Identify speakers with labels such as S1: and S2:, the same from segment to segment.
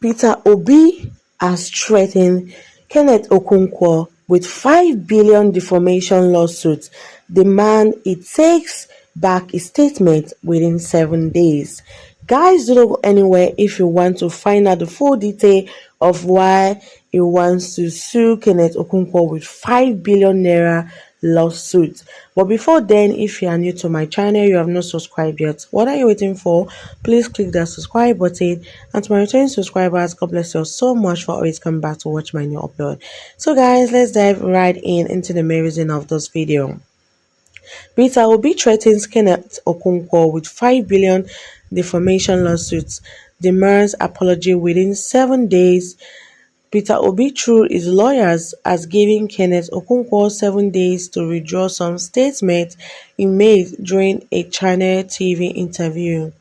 S1: Peter Obi has threatened Kenneth Okonkwo with $5 billion defamation lawsuit, demand he takes back his statement within 7 days. Guys, don't go anywhere if you want to find out the full detail of why he wants to sue Kenneth Okonkwo with ₦5 billion lawsuit. But before then, if you are new to my channel, you have not subscribed yet, what are you waiting for? Please click that subscribe button. And to my returning subscribers, God bless you so much for always coming back to watch my new upload. So guys, let's dive right into the main reason of this video. Peter Obi threatens Kenneth Okonkwo with $5 billion defamation lawsuits, demands apology within 7 days. Peter Obi, through his lawyers, has given Kenneth Okonkwo 7 days to withdraw some statements he made during a Channel TV interview.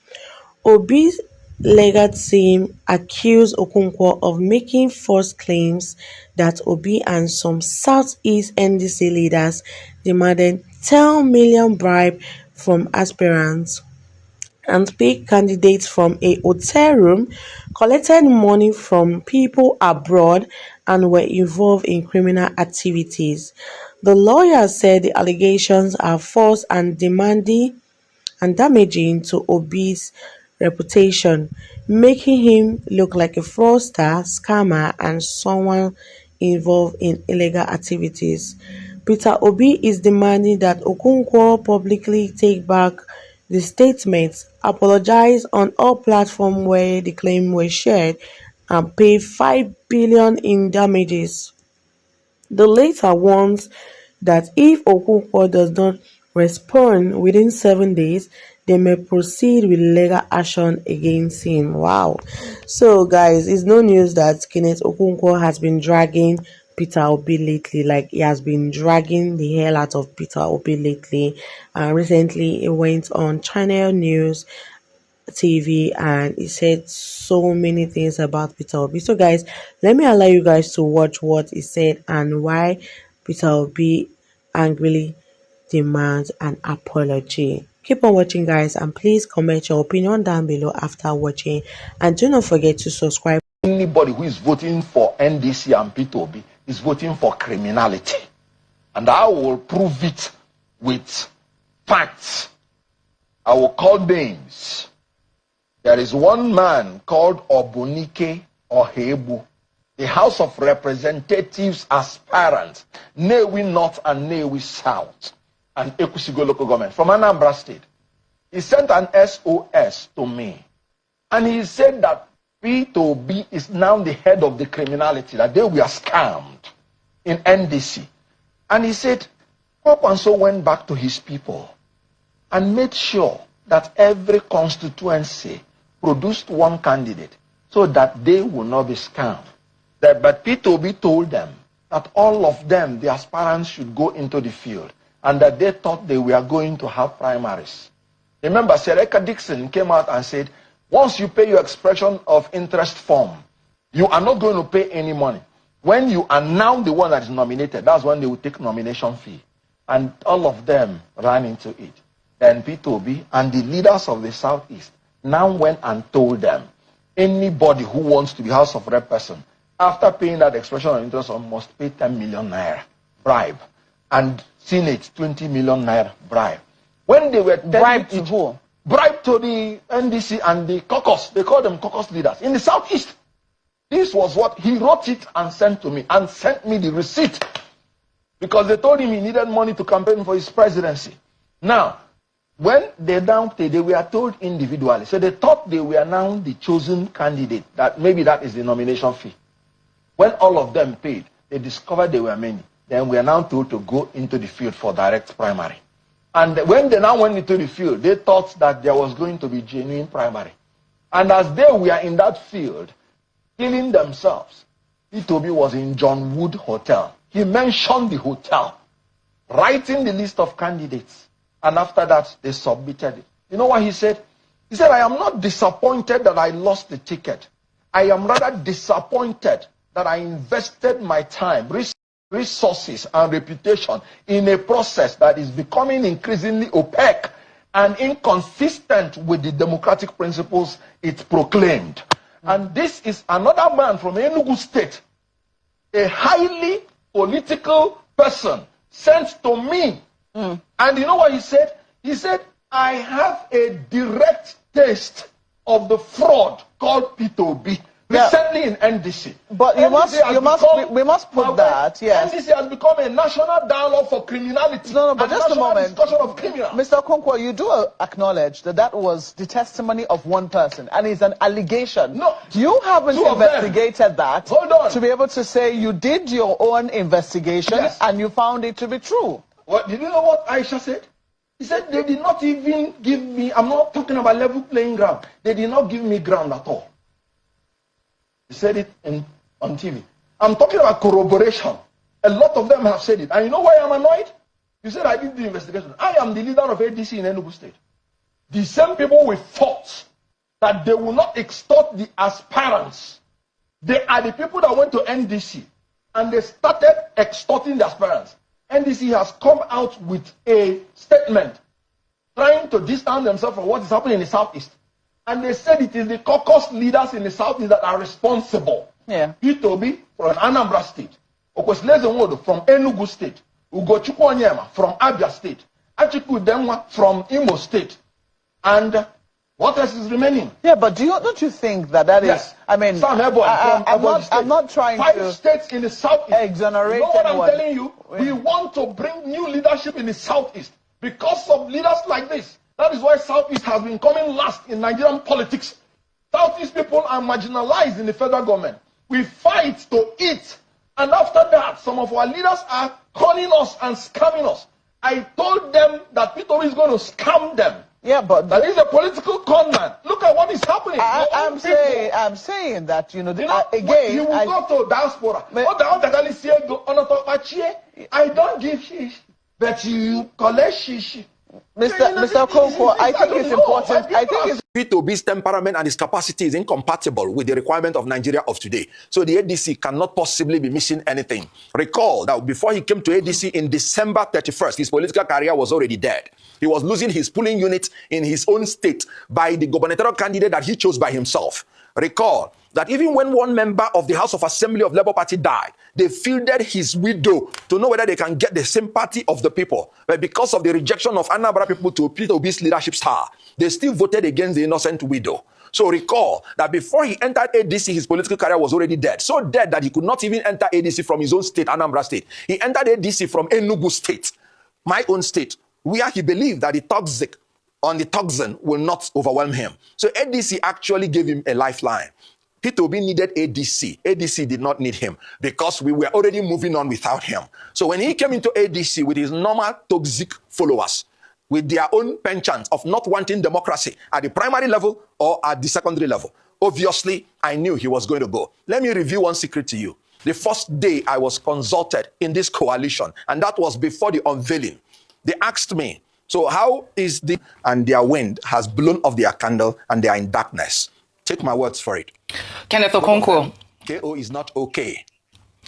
S1: Obi's legal team accused Okonkwo of making false claims that Obi and some Southeast NDC leaders demanded $10 million bribe from aspirants and paid candidates from a hotel room, collected money from people abroad, and were involved in criminal activities. The lawyers said the allegations are false and damaging to Obi's reputation, making him look like a fraudster, scammer, and someone involved in illegal activities. Peter Obi is demanding that Okonkwo publicly take back the statements, apologize on all platforms where the claims were shared, and pay $5 billion in damages. The latter warns that if Okonkwo does not respond within 7 days, they may proceed with legal action against him. Wow. So guys, it's no news that Kenneth Okonkwo has been dragging Peter Obi lately. Like, he has been dragging the hell out of Peter Obi lately. Recently, he went on Channel News TV and he said so many things about Peter Obi. So guys, let me allow you guys to watch what he said and why Peter Obi angrily demands an apology. Keep on watching guys, and please comment your opinion down below after watching, and do not forget to subscribe.
S2: Anybody who is voting for NDC and Peter Obi is voting for criminality, and I will prove it with facts. I will call names. There is one man called Obunike Ohebu, the House of Representatives aspirant, Newi North and Newi South, and Ekusigo local government from Anambra State. He sent an SOS to me, and he said that Peter Obi is now the head of the criminality, that they were scammed in NDC. And he said, Okonkwo went back to his people and made sure that every constituency produced one candidate so that they will not be scammed. But Peter Obi told them that all of them, the aspirants, should go into the field, and that they thought they were going to have primaries. Remember, Sereka Dixon came out and said, once you pay your expression of interest form, you are not going to pay any money. When you are now the one that is nominated, that's when they will take nomination fee. And all of them ran into it. Then Peter Obi and the leaders of the Southeast now went and told them, anybody who wants to be House of Rep person, after paying that expression of interest, must pay 10 million naira bribe, and Senate 20 million naira bribe. When they were
S3: bribe to who?
S2: Bribe to the NDC and the caucus. They call them caucus leaders in the Southeast. This was what he wrote it and sent to me, and sent me the receipt, because they told him he needed money to campaign for his presidency. Now, when they were told individually, so they thought they were now the chosen candidate, that maybe that is the nomination fee. When all of them paid, they discovered there were many. Then we are now told to go into the field for direct primary. And when they now went into the field, they thought that there was going to be genuine primary. And as they were in that field, killing themselves, Peter Obi was in John Wood Hotel. He mentioned the hotel, writing the list of candidates. And after that, they submitted it. You know what he said? He said, I am not disappointed that I lost the ticket. I am rather disappointed that I invested my time, resources, and reputation in a process that is becoming increasingly opaque and inconsistent with the democratic principles it proclaimed. And this is another man from Enugu State, a highly political person sent to me. And you know what he said? He said, I have a direct taste of the fraud called P2B. Recently in NDC.
S3: But we must put that, yes.
S2: NDC has become a national dialogue for criminality.
S3: No, but just a moment.
S2: Discussion of criminal.
S3: Mr. Okonkwo, you do acknowledge that that was the testimony of one person, and it's an allegation.
S2: No.
S3: You haven't investigated that.
S2: Hold on.
S3: To be able to say you did your own investigation, yes, and you found it to be true.
S2: What, did you know what Aisha said? He said they did not even give me, I'm not talking about level playing ground. They did not give me ground at all. He said it on TV. I'm talking about corroboration. A lot of them have said it. And you know why I'm annoyed? You said I did the investigation. I am the leader of ADC in Enugu State. The same people we fought that they will not extort the aspirants. They are the people that went to NDC and they started extorting the aspirants. NDC has come out with a statement trying to distance themselves from what is happening in the Southeast. And they said it is the caucus leaders in the Southeast that are responsible.
S3: Yeah.
S2: P2B from Anambra State, Okwesile Nwodo from Enugu State, Ugochukwu Onyema from Abia State, Achiku Denwa from Imo State, and what else is remaining?
S3: Yeah, but don't you think that
S2: yes.
S3: is? I mean,
S2: Sam
S3: I'm not trying to
S2: 5 states in the Southeast.
S3: Exonerate.
S2: You know what
S3: anyone.
S2: I'm telling you? We want to bring new leadership in the Southeast because of leaders like this. That is why Southeast has been coming last in Nigerian politics. Southeast people are marginalized in the federal government. We fight to eat. And after that, some of our leaders are calling us and scamming us. I told them that Peter is going to scam them.
S3: Yeah, but
S2: that is a political con man. Look at what is happening.
S3: I'm saying that, again,
S2: you will go to diaspora. I don't give shish, but you collect shish.
S3: Mr. Okonkwo, I think it's important. I think it's
S4: P2B's temperament and his capacity is incompatible with the requirement of Nigeria of today. So the ADC cannot possibly be missing anything. Recall that before he came to ADC in December 31st, his political career was already dead. He was losing his polling unit in his own state by the gubernatorial candidate that he chose by himself. Recall that even when one member of the House of Assembly of Labour Party died, they fielded his widow to know whether they can get the sympathy of the people. But because of the rejection of Anambra people to P2B's leadership star, they still voted against the innocent widow. So recall that before he entered ADC, his political career was already dead. So dead that he could not even enter ADC from his own state, Anambra State. He entered ADC from Enugu State, my own state, where he believed that the toxin will not overwhelm him. So ADC actually gave him a lifeline. P2B needed ADC. ADC did not need him because we were already moving on without him. So when he came into ADC with his normal toxic followers, with their own penchant of not wanting democracy at the primary level or at the secondary level, obviously, I knew he was going to go. Let me reveal one secret to you. The first day I was consulted in this coalition, and that was before the unveiling, they asked me, so how is the... And their wind has blown off their candle and they are in darkness. Take my words for it.
S5: Kenneth Okonkwo.
S4: KO is not okay.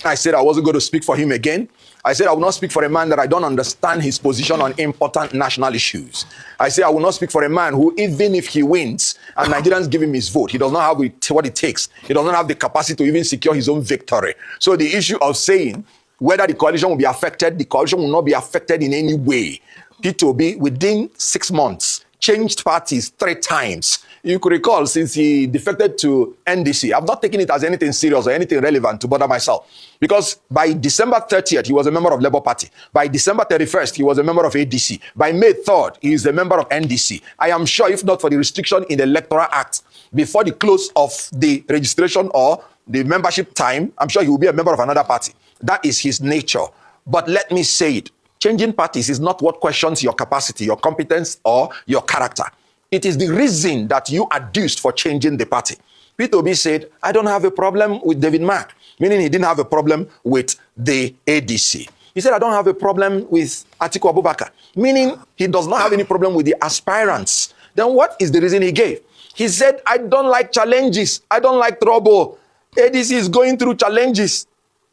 S4: I said I wasn't going to speak for him again. I said I will not speak for a man that I don't understand his position on important national issues. I said I will not speak for a man who, even if he wins and Nigerians give him his vote, he does not have what it takes. He does not have the capacity to even secure his own victory. So the issue of saying whether the coalition will be affected, the coalition will not be affected in any way. P2B, within 6 months, changed parties 3 times. You could recall, since he defected to NDC, I've not taken it as anything serious or anything relevant to bother myself. Because by December 30th, he was a member of Labour Party. By December 31st, he was a member of ADC. By May 3rd, he is a member of NDC. I am sure, if not for the restriction in the Electoral Act, before the close of the registration or the membership time, I'm sure he will be a member of another party. That is his nature. But let me say it. Changing parties is not what questions your capacity, your competence, or your character. It is the reason that you adduced for changing the party. P2B said, I don't have a problem with David Mark, meaning he didn't have a problem with the ADC. He said, I don't have a problem with Atiku Abubakar, meaning he does not have any problem with the aspirants. Then what is the reason he gave? He said, I don't like challenges. I don't like trouble. ADC is going through challenges,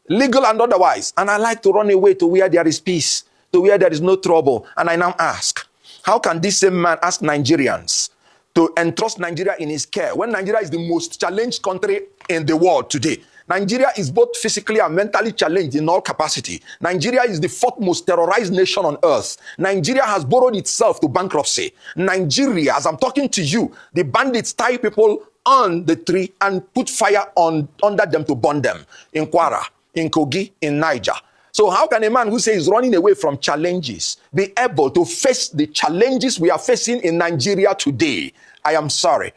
S4: legal and otherwise. And I like to run away to where there is peace, to where there is no trouble. And I now ask, how can this same man ask Nigerians to entrust Nigeria in his care when Nigeria is the most challenged country in the world today. Nigeria is both physically and mentally challenged in all capacity. Nigeria is the fourth most terrorized nation on earth. Nigeria has borrowed itself to bankruptcy. Nigeria, as I'm talking to you, the bandits tie people on the tree and put fire under them to burn them in Kwara, in Kogi, in Niger. So how can a man who says running away from challenges be able to face the challenges we are facing in Nigeria today? I am sorry.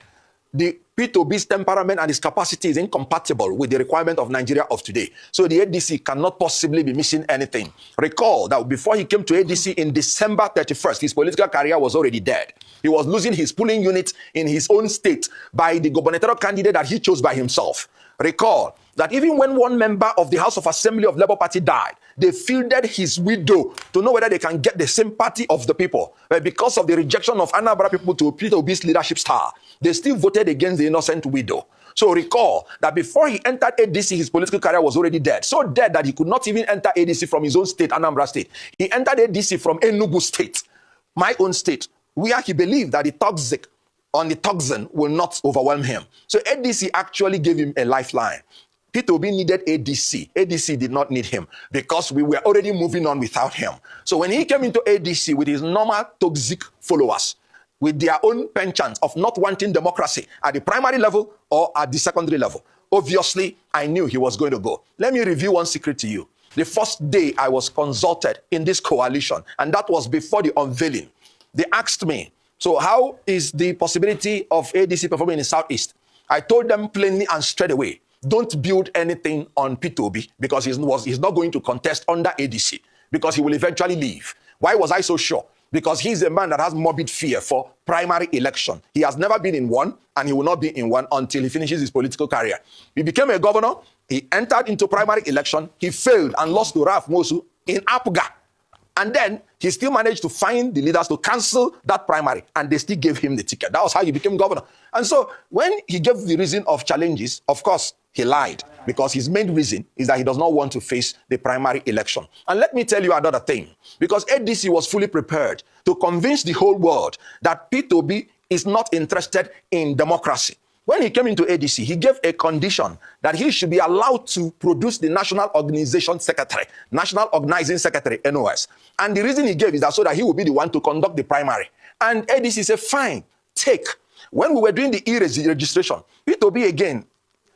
S4: The P2B's temperament and his capacity is incompatible with the requirement of Nigeria of today. So the ADC cannot possibly be missing anything. Recall that before he came to ADC in December 31st, his political career was already dead. He was losing his polling unit in his own state by the gubernatorial candidate that he chose by himself. Recall that even when one member of the House of Assembly of Labour Party died, they fielded his widow to know whether they can get the sympathy of the people. But because of the rejection of Anambra people to Peter Obi's leadership star, they still voted against the innocent widow. So recall that before he entered ADC, his political career was already dead. So dead that he could not even enter ADC from his own state, Anambra State. He entered ADC from Enugu State, my own state, where he believed that the toxic on the toxin will not overwhelm him. So ADC actually gave him a lifeline. Peter Obi needed ADC. ADC did not need him because we were already moving on without him. So when he came into ADC with his normal toxic followers, with their own penchant of not wanting democracy at the primary level or at the secondary level, obviously, I knew he was going to go. Let me reveal one secret to you. The first day I was consulted in this coalition, and that was before the unveiling, they asked me, so how is the possibility of ADC performing in the Southeast? I told them plainly and straight away, don't build anything on P2B because he's not going to contest under ADC because he will eventually leave. Why was I so sure? Because he's a man that has morbid fear for primary election. He has never been in one, and he will not be in one until he finishes his political career. He became a governor. He entered into primary election. He failed and lost to Ralph Mosu in Apuga. And then he still managed to find the leaders to cancel that primary, and they still gave him the ticket. That was how he became governor. And so when he gave the reason of challenges, of course, he lied, because his main reason is that he does not want to face the primary election. And let me tell you another thing, because ADC was fully prepared to convince the whole world that P2B is not interested in democracy. When he came into ADC, he gave a condition that he should be allowed to produce the National Organization Secretary, National Organizing Secretary, NOS. And the reason he gave is that so that he will be the one to conduct the primary. And ADC said, fine, take. When we were doing the e-registration, P2B again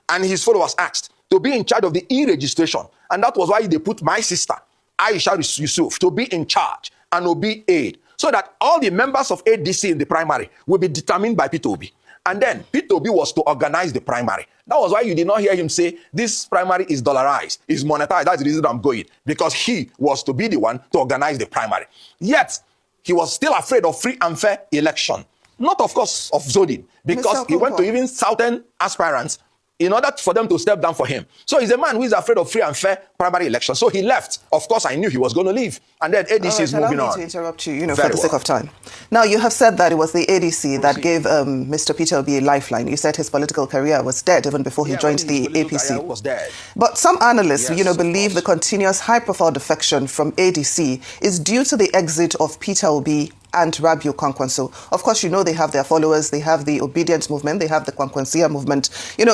S4: and his followers asked to be in charge of the e-registration. And that was why they put my sister, Aisha Yusuf, to be in charge and Obi aid, so that all the members of ADC in the primary will be determined by P2B. And then P2B was to organize the primary. That was why you did not hear him say, this primary is dollarized, is monetized. That's the reason I'm going. Because he was to be the one to organize the primary. Yet, he was still afraid of free and fair election. Not, of course, of zoning. Because he went to even southern aspirants in order for them to step down for him. So he's a man who is afraid of free and fair primary election. So he left. Of course, I knew he was going to leave. And then ADC is moving on.
S3: Allow me to interrupt you, for the sake of time. Now, you have said that it was the ADC that gave Mr. Peter Obi a lifeline. You said his political career was dead even before he joined the APC.
S4: Was dead.
S3: But some analysts, believe the continuous high-profile defection from ADC is due to the exit of Peter Obi and Rabiu Kwankwanso. Of course, they have their followers, they have the obedient movement, they have the Kwankwansia movement.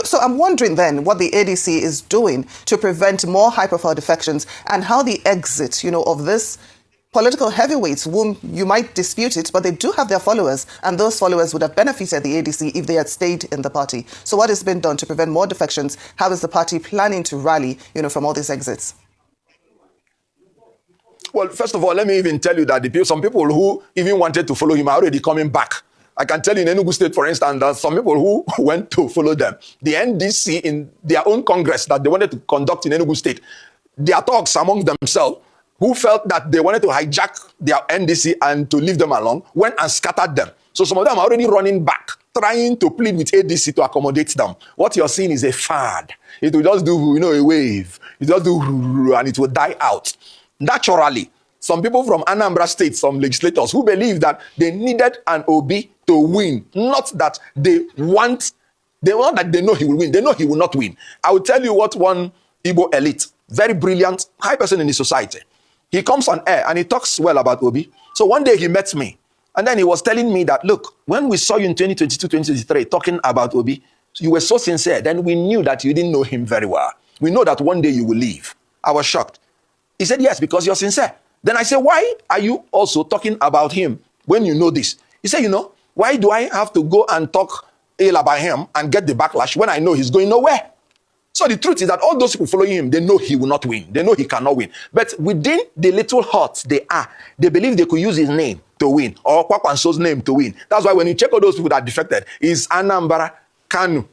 S3: So I'm wondering then what the ADC is doing to prevent more high-profile defections and how the exit, of this political heavyweights, whom you might dispute it, but they do have their followers, and those followers would have benefited the ADC if they had stayed in the party. So what has been done to prevent more defections? How is the party planning to rally, from all these exits?
S4: Well, first of all, let me even tell you that some people who even wanted to follow him are already coming back. I can tell you in Enugu State, for instance, that some people who went to follow them, the NDC in their own congress that they wanted to conduct in Enugu State, their talks among themselves, who felt that they wanted to hijack their NDC and to leave them alone, went and scattered them. So some of them are already running back, trying to plead with ADC to accommodate them. What you're seeing is a fad. It will just do, a wave. It will just do, and it will die out. Naturally, some people from Anambra State, some legislators who believe that they needed an Obi to win, not that they know he will win. They know he will not win. I will tell you what one Igbo elite, very brilliant, high person in the society, he comes on air and he talks well about Obi. So one day he met me And then he was telling me that, look, when we saw you in 2022, 2023 talking about Obi, you were so sincere. Then we knew that you didn't know him very well. We know that one day you will leave. I was shocked. He said, yes, because you're sincere. Then I said, why are you also talking about him when you know this? He said, why do I have to go and talk ill about him and get the backlash when I know he's going nowhere? So the truth is that all those people following him, they know he will not win. They know he cannot win. But within the little huts they are, they believe they could use his name to win or Kwakwanso's name to win. That's why when you check all those people that defected, is Anambra, Kanu,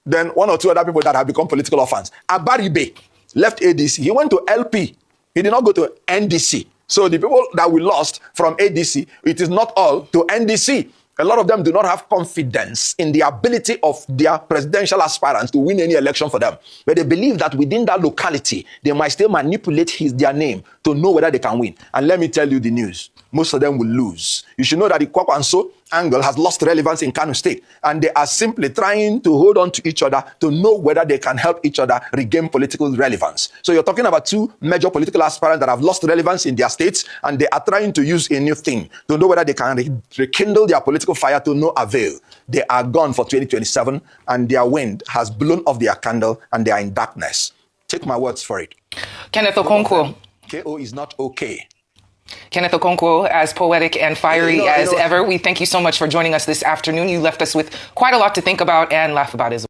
S4: then one or two other people that have become political orphans. Abaribe left ADC. He went to LP. He did not go to NDC. So the people that we lost from ADC, it is not all to NDC. A lot of them do not have confidence in the ability of their presidential aspirants to win any election for them. But they believe that within that locality, they might still manipulate their name to know whether they can win. And let me tell you the news. Most of them will lose. You should know that the Kwakwanso angle has lost relevance in Kano State. And they are simply trying to hold on to each other to know whether they can help each other regain political relevance. So you're talking about two major political aspirants that have lost relevance in their states, and they are trying to use a new thing to know whether they can rekindle their political fire to no avail. They are gone for 2027, and their wind has blown off their candle, and they are in darkness. Take my words for it.
S3: Kenneth Okonkwo.
S4: KO is not okay.
S3: Kenneth Okonkwo, as poetic and fiery as ever, we thank you so much for joining us this afternoon. You left us with quite a lot to think about and laugh about as well.